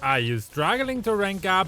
Are you struggling to rank up?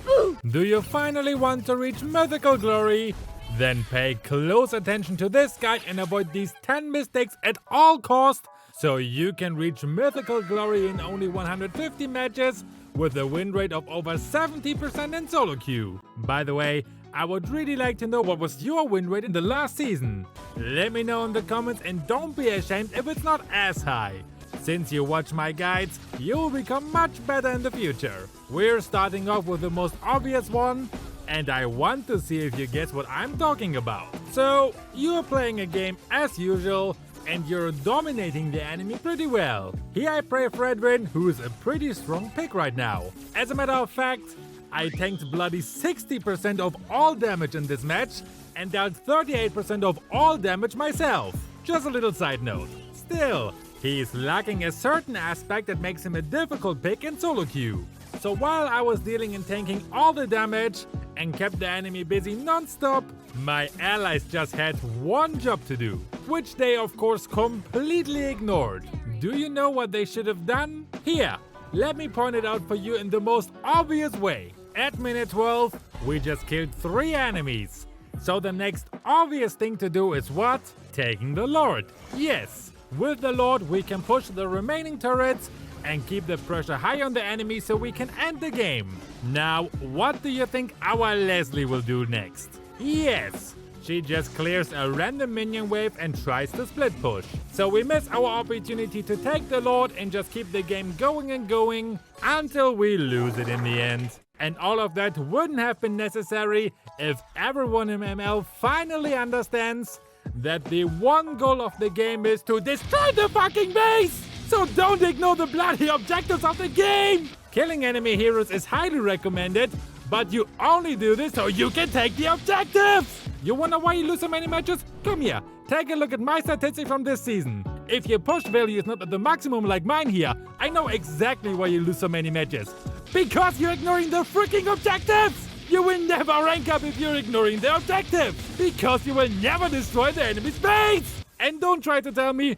Do you finally want to reach Mythical Glory? Then pay close attention to this guide and avoid these 10 mistakes at all costs so you can reach Mythical Glory in only 150 matches with a win rate of over 70% in SoloQ. By the way, I would really like to know what was your win rate in the last season. Let me know in the comments and don't be ashamed if it's not as high. Since you watch my guides, you'll become much better in the future. We're starting off with the most obvious one, and I want to see if you guess what I'm talking about. So, you're playing a game as usual, and you're dominating the enemy pretty well. Here I play Fredrin, who is a pretty strong pick right now. As a matter of fact, I tanked bloody 60% of all damage in this match, and dealt 38% of all damage myself. Just a little side note. Still, he is lacking a certain aspect that makes him a difficult pick in SoloQ. So while I was dealing and tanking all the damage and kept the enemy busy non-stop, my allies just had one job to do, which they of course completely ignored. Do you know what they should have done? Here, let me point it out for you in the most obvious way. At minute 12, we just killed 3 enemies. So the next obvious thing to do is what? Taking the Lord. Yes. With the Lord, we can push the remaining turrets and keep the pressure high on the enemy so we can end the game. Now, what do you think our Leslie will do next? Yes, she just clears a random minion wave and tries to split push. So we miss our opportunity to take the Lord and just keep the game going and going until we lose it in the end. And all of that wouldn't have been necessary if everyone in ML finally understands that the one goal of the game is to destroy the fucking base! So don't ignore the bloody objectives of the game! Killing enemy heroes is highly recommended, but you only do this so you can take the objectives! You wonder why you lose so many matches? Come here, take a look at my statistics from this season. If your push value is not at the maximum like mine here, I know exactly why you lose so many matches. Because you're ignoring the freaking objectives! You will never rank up if you're ignoring the objective! Because you will never destroy the enemy's base! And don't try to tell me,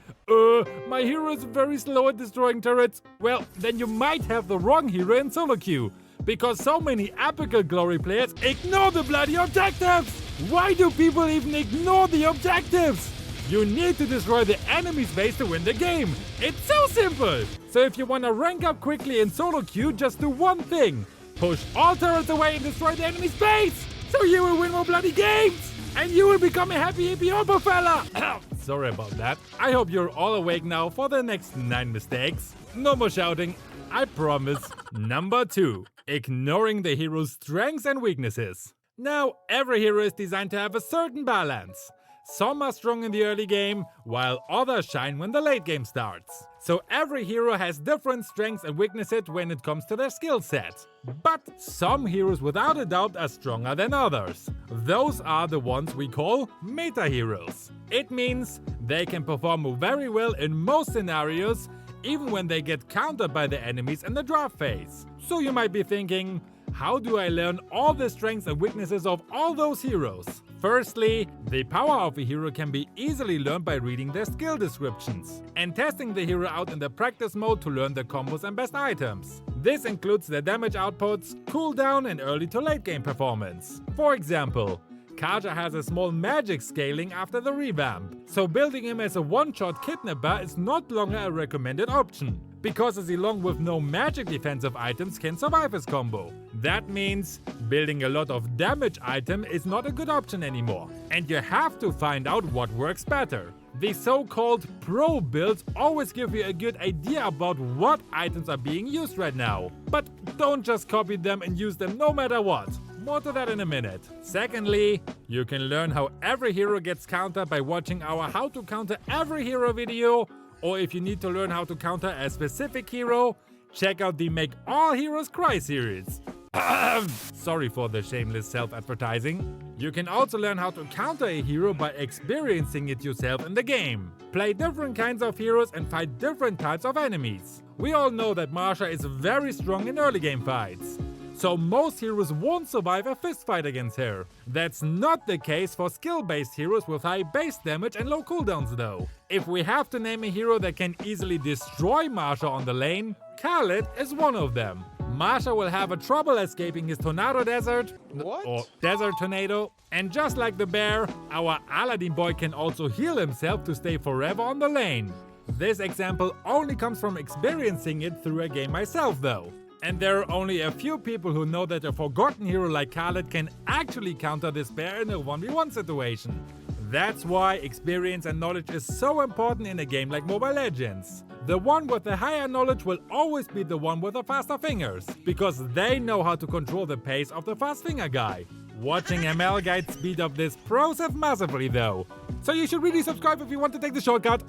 my hero is very slow at destroying turrets. Well, then you might have the wrong hero in SoloQ. Because so many Mythical Glory players ignore the bloody objectives! Why do people even ignore the objectives? You need to destroy the enemy's base to win the game. It's so simple! So if you wanna rank up quickly in SoloQ, just do one thing. Push all turrets away and destroy the enemy's base! So you will win more bloody games! And you will become a happy hippie fella! Sorry about that. I hope you're all awake now for the next 9 mistakes. No more shouting, I promise. Number 2. Ignoring the hero's strengths and weaknesses. Now, every hero is designed to have a certain balance. Some are strong in the early game, while others shine when the late game starts. So every hero has different strengths and weaknesses when it comes to their skill set. But some heroes without a doubt are stronger than others. Those are the ones we call meta heroes. It means they can perform very well in most scenarios, even when they get countered by the enemies in the draft phase. So you might be thinking, how do I learn all the strengths and weaknesses of all those heroes? Firstly, the power of a hero can be easily learned by reading their skill descriptions and testing the hero out in the practice mode to learn the combos and best items. This includes their damage outputs, cooldown and early to late game performance. For example, 𝐾𝐲 has a small magic scaling after the revamp, so building him as a one-shot kidnapper is not longer a recommended option, because a Zilong with no magic defensive items can survive his combo. That means building a lot of damage item is not a good option anymore, and you have to find out what works better. The so-called pro builds always give you a good idea about what items are being used right now, but don't just copy them and use them no matter what. More to that in a minute. Secondly, you can learn how every hero gets countered by watching our How to Counter Every Hero video, or if you need to learn how to counter a specific hero, check out the Make All Heroes Cry series. Sorry for the shameless self-advertising. You can also learn how to counter a hero by experiencing it yourself in the game. Play different kinds of heroes and fight different types of enemies. We all know that Marsha is very strong in early game fights, so most heroes won't survive a fist fight against her. That's not the case for skill-based heroes with high base damage and low cooldowns though. If we have to name a hero that can easily destroy Marsha on the lane, Khaled is one of them. Marsha will have a trouble escaping his tornado desert, What? or desert tornado. And just like the bear, our Aladdin boy can also heal himself to stay forever on the lane. This example only comes from experiencing it through a game myself though. And there are only a few people who know that a forgotten hero like 𝐾𝐲𝐬𝐽 can actually counter this bear in a 1v1 situation. That's why experience and knowledge is so important in a game like Mobile Legends. The one with the higher knowledge will always be the one with the faster fingers, because they know how to control the pace of the fast finger guy. Watching ML guides speed up this process massively though. So you should really subscribe if you want to take the shortcut.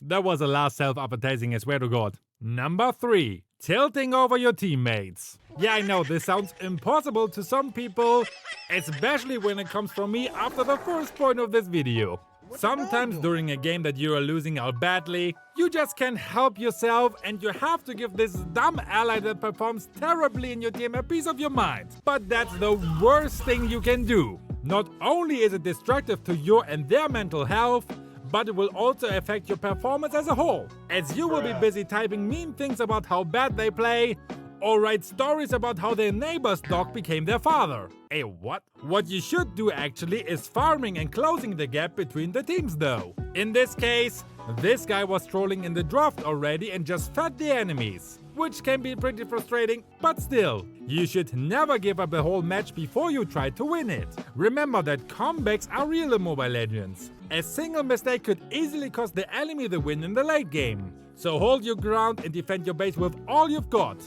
That was the last self-appetizing, I swear to God. Number 3. Tilting over your teammates. Yeah, I know this sounds impossible to some people, especially when it comes from me after the first point of this video. Sometimes during a game that you are losing out badly, you just can't help yourself and you have to give this dumb ally that performs terribly in your team a piece of your mind. But that's the worst thing you can do. Not only is it destructive to your and their mental health, but it will also affect your performance as a whole, as you will be busy typing mean things about how bad they play, or write stories about how their neighbor's dog became their father. Hey, what? What you should do actually is farming and closing the gap between the teams though. In this case, this guy was trolling in the draft already and just fed the enemies, which can be pretty frustrating, but still, you should never give up a whole match before you try to win it. Remember that comebacks are real in Mobile Legends. A single mistake could easily cost the enemy the win in the late game. So hold your ground and defend your base with all you've got.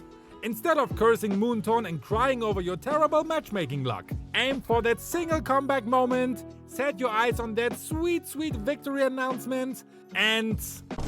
Instead of cursing Moontorn and crying over your terrible matchmaking luck, aim for that single comeback moment, set your eyes on that sweet victory announcement, and,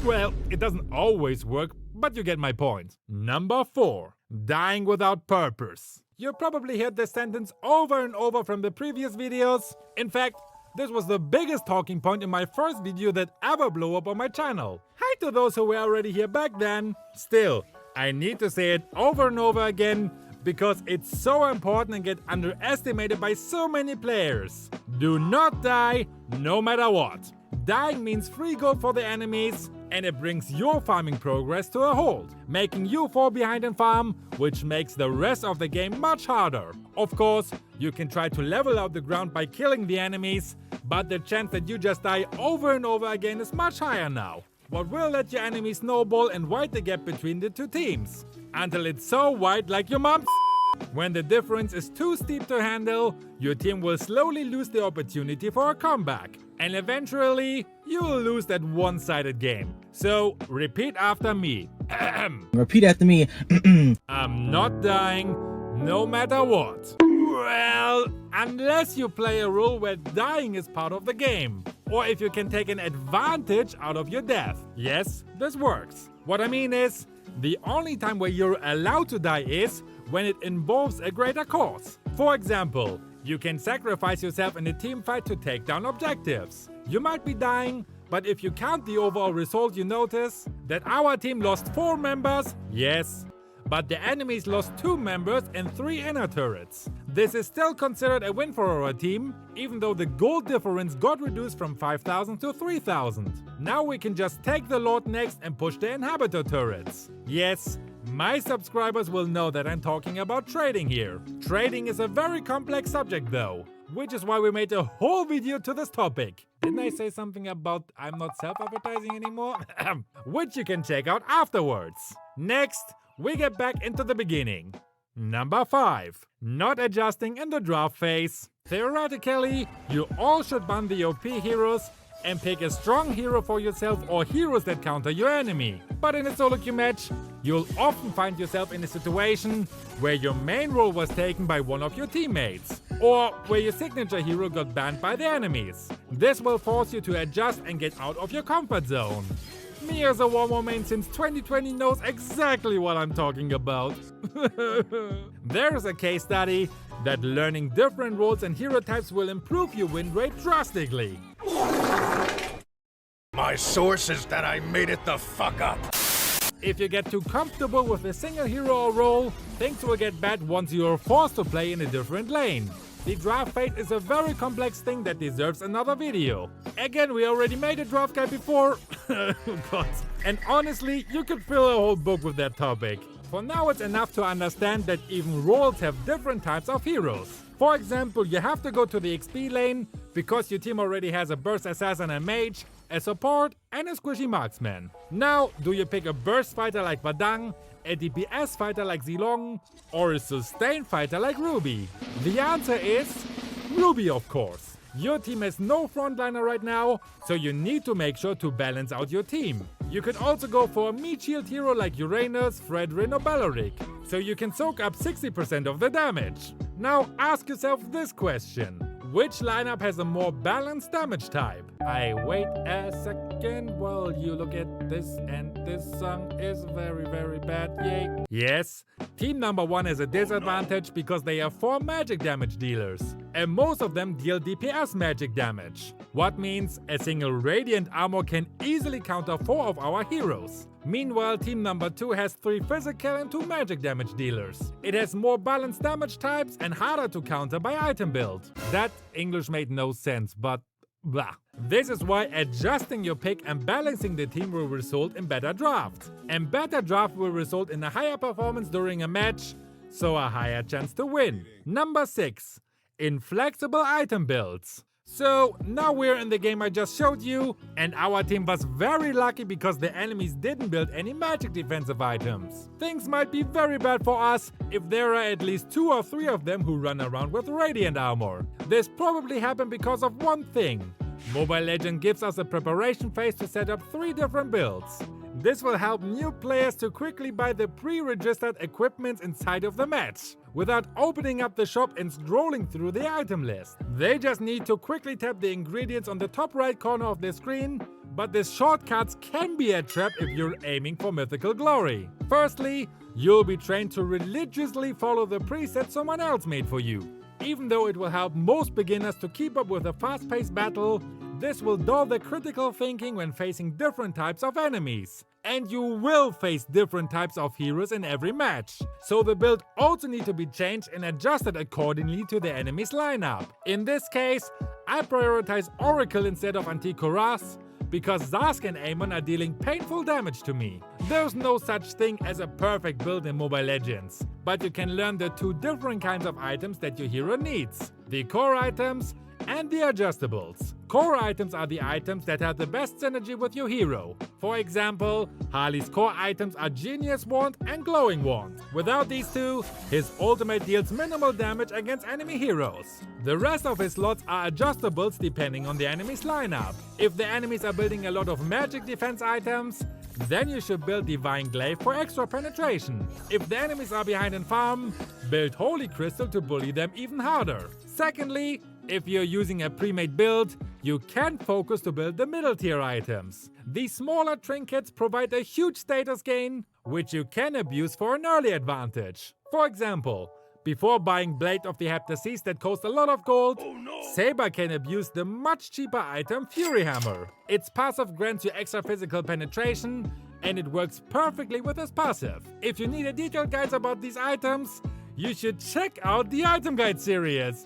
well, it doesn't always work, but you get my point. Number 4. Dying without purpose. You probably heard this sentence over and over from the previous videos. In fact, this was the biggest talking point in my first video that ever blew up on my channel. Hi to those who were already here back then. Still, I need to say it over and over again because it's so important and get underestimated by so many players. Do not die, no matter what. Dying means free gold for the enemies, and it brings your farming progress to a halt, making you fall behind in farm, which makes the rest of the game much harder. Of course, you can try to level out the ground by killing the enemies, but the chance that you just die over and over again is much higher now. What will let your enemies snowball and widen the gap between the two teams, until it's so wide like your mom's. When the difference is too steep to handle, your team will slowly lose the opportunity for a comeback, and eventually, you will lose that one-sided game. So, repeat after me. Repeat after me. I'm not dying, no matter what. Well, unless you play a role where dying is part of the game, or if you can take an advantage out of your death. Yes, this works. What I mean is, the only time where you're allowed to die is when it involves a greater cause. For example, you can sacrifice yourself in a team fight to take down objectives. You might be dying, but if you count the overall result, you notice that our team lost 4 members, yes, but the enemies lost 2 members and 3 inner turrets. This is still considered a win for our team, even though the gold difference got reduced from 5,000 to 3,000. Now we can just take the Lord next and push the inhabitor turrets. Yes, my subscribers will know that I'm talking about trading here. Trading is a very complex subject though, which is why we made a whole video to this topic. Didn't I say something about I'm not self-advertising anymore? Which you can check out afterwards. Next, we get back into the beginning. Number 5. Not adjusting in the draft phase. Theoretically, you all should ban the OP heroes and pick a strong hero for yourself or heroes that counter your enemy. But in a solo queue match, you'll often find yourself in a situation where your main role was taken by one of your teammates, or where your signature hero got banned by the enemies. This will force you to adjust and get out of your comfort zone. Me as a 1-1 main since 2020 knows exactly what I'm talking about. There's a case study that learning different roles and hero types will improve your win rate drastically. My source is that I made it the fuck up. If you get too comfortable with a single hero or role, things will get bad once you are forced to play in a different lane. The draft fate is a very complex thing that deserves another video. Again, we already made a draft guide before. God. And honestly, you could fill a whole book with that topic. For now it's enough to understand that even roles have different types of heroes. For example, you have to go to the XP lane because your team already has a burst assassin and mage, a support and a squishy marksman. Now, do you pick a burst fighter like 𝐻𝐻𝐻, a DPS fighter like 𝐉𝐸, or a sustain fighter like Ruby? The answer is Ruby, of course. Your team has no frontliner right now, so you need to make sure to balance out your team. You could also go for a meat shield hero like Uranus, Fredrin or Bellaric, so you can soak up 60% of the damage. Now ask yourself this question: which lineup has a more balanced damage type? Wait a second while you look at this, and this song is very bad, yay. Yes, team number 1 has a disadvantage because they have 4 magic damage dealers, and most of them deal DPS magic damage. What means a single radiant armor can easily counter 4 of our heroes. Meanwhile, team number 2 has 3 physical and 2 magic damage dealers. It has more balanced damage types and harder to counter by item build. That English made no sense, but blah. This is why adjusting your pick and balancing the team will result in better draft. And better draft will result in a higher performance during a match, so a higher chance to win. Number 6. Inflexible item builds. So now we're in the game I just showed you, and our team was very lucky because the enemies didn't build any magic defensive items. Things might be very bad for us if there are at least 2 or 3 of them who run around with radiant armor. This probably happened because of one thing. Mobile Legends gives us a preparation phase to set up 3 different builds. This will help new players to quickly buy the pre-registered equipment inside of the match, without opening up the shop and scrolling through the item list. They just need to quickly tap the ingredients on the top right corner of the screen, but these shortcuts can be a trap if you're aiming for Mythical Glory. Firstly, you'll be trained to religiously follow the preset someone else made for you. Even though it will help most beginners to keep up with a fast-paced battle, this will dull the critical thinking when facing different types of enemies. And you will face different types of heroes in every match. So the build also needs to be changed and adjusted accordingly to the enemy's lineup. In this case, I prioritize Oracle instead of Antiquaras, because Zzz and 𝐴𝐻 are dealing painful damage to me. There's no such thing as a perfect build in Mobile Legends, but you can learn the 2 different kinds of items that your hero needs: the core items and the adjustables. Core items are the items that have the best synergy with your hero. For example, Harley's core items are Genius Wand and Glowing Wand. Without these 2, his ultimate deals minimal damage against enemy heroes. The rest of his slots are adjustables depending on the enemy's lineup. If the enemies are building a lot of magic defense items, then you should build Divine Glaive for extra penetration. If the enemies are behind in farm, build Holy Crystal to bully them even harder. Secondly, if you're using a pre-made build, you can focus to build the middle tier items. These smaller trinkets provide a huge status gain, which you can abuse for an early advantage. For example, before buying Blade of the Heptaseas that costs a lot of gold, Saber can abuse the much cheaper item Fury Hammer. Its passive grants you extra physical penetration, and it works perfectly with his passive. If you need a detailed guide about these items, you should check out the item guide series.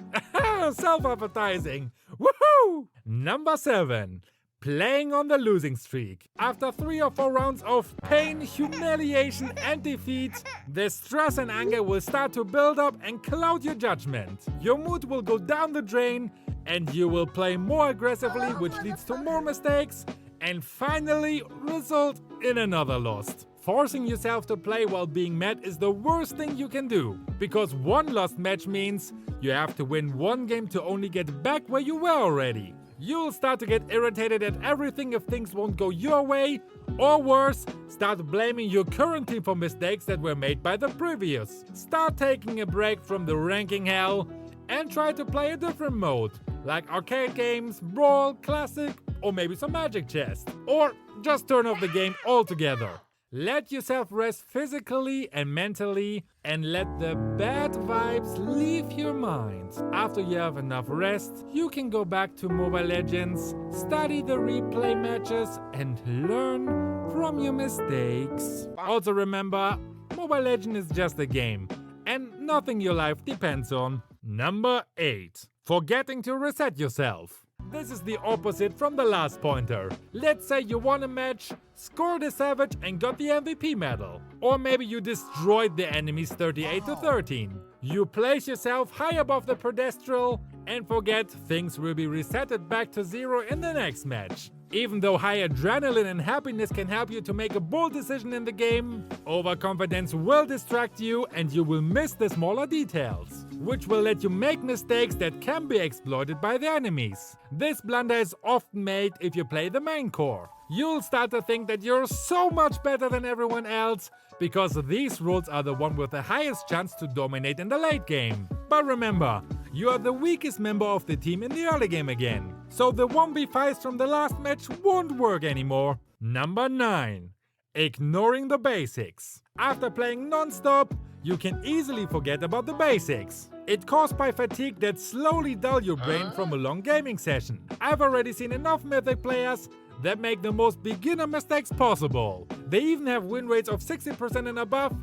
Self-advertising. Woohoo! Number 7. Playing on the losing streak. After 3 or 4 rounds of pain, humiliation and defeat, the stress and anger will start to build up and cloud your judgment. Your mood will go down the drain and you will play more aggressively, which leads to more mistakes and finally result in another loss. Forcing yourself to play while being mad is the worst thing you can do, because one lost match means you have to win 1 game to only get back where you were already. You'll start to get irritated at everything if things won't go your way, or worse, start blaming your current team for mistakes that were made by the previous. Start taking a break from the ranking hell and try to play a different mode, like arcade games, Brawl, Classic, or maybe some Magic Chest. Or just turn off the game altogether. Let yourself rest physically and mentally, and let the bad vibes leave your mind. After you have enough rest, you can go back to Mobile Legends, study the replay matches, and learn from your mistakes. Also remember, Mobile Legends is just a game, and nothing your life depends on. Number 8. Forgetting to reset yourself. This is the opposite from the last pointer. Let's say you won a match, scored a savage and got the MVP medal. Or maybe you destroyed the enemies 38-13. You place yourself high above the pedestal and forget things will be resetted back to 0 in the next match. Even though high adrenaline and happiness can help you to make a bold decision in the game, overconfidence will distract you and you will miss the smaller details, which will let you make mistakes that can be exploited by the enemies. This blunder is often made if you play the main core. You'll start to think that you're so much better than everyone else because these roles are the one with the highest chance to dominate in the late game. But remember, you are the weakest member of the team in the early game again, so the 1v5s from the last match won't work anymore. Number 9. Ignoring the basics. After playing non-stop, you can easily forget about the basics. It's caused by fatigue that slowly dull your brain from a long gaming session. I've already seen enough Mythic players that make the most beginner mistakes possible. They even have win rates of 60% and above,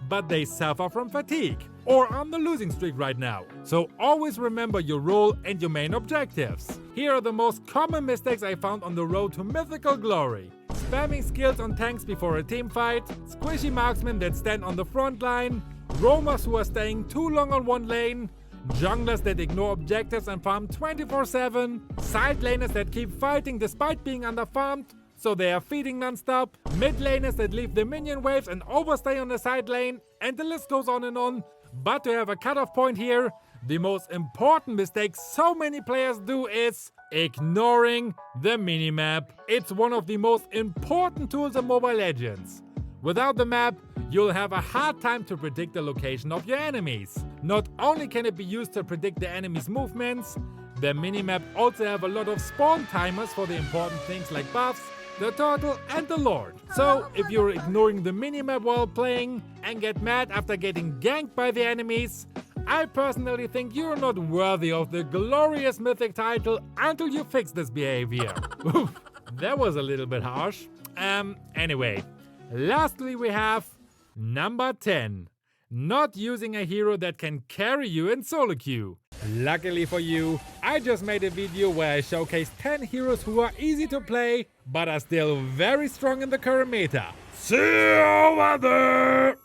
but they suffer from fatigue or on the losing streak right now. So always remember your role and your main objectives. Here are the most common mistakes I found on the road to Mythical Glory. Spamming skills on tanks before a team fight, squishy marksmen that stand on the front line, roamers who are staying too long on one lane, junglers that ignore objectives and farm 24/7, side laners that keep fighting despite being underfarmed, so they are feeding non-stop, mid laners that leave the minion waves and overstay on the side lane, and the list goes on and on. But to have a cutoff point here, the most important mistake so many players do is ignoring the minimap. It's one of the most important tools in Mobile Legends. Without the map, you'll have a hard time to predict the location of your enemies. Not only can it be used to predict the enemy's movements, the minimap also have a lot of spawn timers for the important things like buffs, the turtle and the lord. So if you're ignoring the minimap while playing and get mad after getting ganked by the enemies, I personally think you're not worthy of the glorious Mythic title until you fix this behavior. Oof, that was a little bit harsh. Anyway, lastly we have number 10. Not using a hero that can carry you in SoloQ. Luckily for you, I just made a video where I showcase 10 heroes who are easy to play, but are still very strong in the current meta. See you over there!